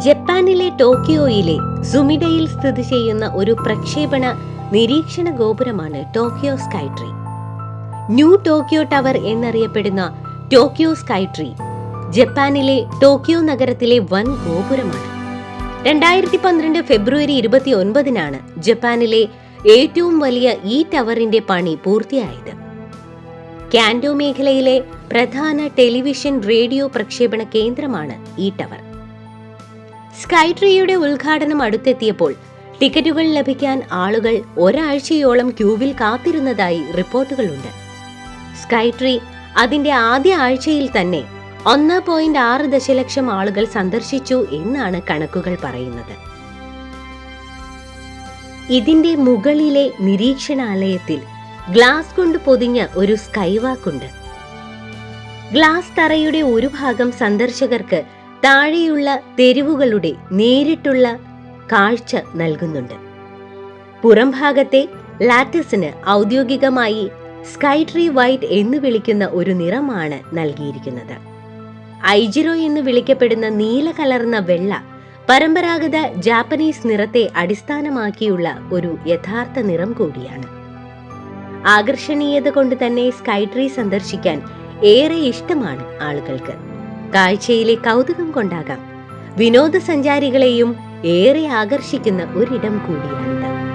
ജപ്പാനിലെ ടോക്കിയോയിലെ സുമിഡയിൽ സ്ഥിതി ചെയ്യുന്ന ഒരു പ്രക്ഷേപണ നിരീക്ഷണ ഗോപുരമാണ് Tokyo Sky Tree. New Tokyo Tower എന്നറിയപ്പെടുന്ന ടോക്കിയോ സ്കൈ ട്രീ ജപ്പാനിലെ ടോക്കിയോ നഗരത്തിലെ വൻ ഗോപുരമാണ്. 2012 ഫെബ്രുവരി 29 ജപ്പാനിലെ ഏറ്റവും വലിയ ഈ ടവറിന്റെ പണി പൂർത്തിയായത്. കാൻഡോ മേഖലയിലെ പ്രധാന ടെലിവിഷൻ റേഡിയോ പ്രക്ഷേപണ കേന്ദ്രമാണ് ഈ ടവർ. സ്കൈ ട്രീയുടെ ഉദ്ഘാടനം അടുത്തെത്തിയപ്പോൾ ടിക്കറ്റുകൾ ലഭിക്കാൻ ആളുകൾ ഒരാഴ്ചയോളം ക്യൂവിൽ കാത്തിരുന്നതായി റിപ്പോർട്ടുകളുണ്ട്. സ്കൈ ട്രീ അതിന്റെ ആദ്യ ആഴ്ചയിൽ തന്നെ 1.6 ദശലക്ഷം ആളുകൾ സന്ദർശിച്ചു എന്നാണ് കണക്കുകൾ പറയുന്നത്. ഇതിന്റെ മുകളിലെ നിരീക്ഷണാലയത്തിൽ ഗ്ലാസ് കൊണ്ട് പൊതിഞ്ഞ ഒരു സ്കൈ വാക്കുണ്ട്. ഗ്ലാസ് തറയുടെ ഒരു ഭാഗം സന്ദർശകർക്ക് താഴെയുള്ള തെരുവുകളുടെ നേരിട്ടുള്ള കാഴ്ച നൽകുന്നുണ്ട്. പുറം ഭാഗത്തെ ലാറ്റിസിന് ഔദ്യോഗികമായി സ്കൈ ട്രീ വൈറ്റ് എന്ന് വിളിക്കുന്ന ഒരു നിറമാണ് നൽകിയിരിക്കുന്നത്. ഐജിറോ എന്ന് വിളിക്കപ്പെടുന്ന നീല കലർന്ന വെള്ള പരമ്പരാഗത ജാപ്പനീസ് നിറത്തെ അടിസ്ഥാനമാക്കിയുള്ള ഒരു യഥാർത്ഥ നിറം കൂടിയാണ്. ആകർഷണീയത കൊണ്ട് തന്നെ സ്കൈ ട്രീ സന്ദർശിക്കാൻ ഏറെ ഇഷ്ടമാണ് ആളുകൾക്ക്. കാഴ്ചയിലെ കൗതുകം കൊണ്ടാകാം വിനോദസഞ്ചാരികളെയും ഏറെ ആകർഷിക്കുന്ന ഒരിടം കൂടിയാണിത്.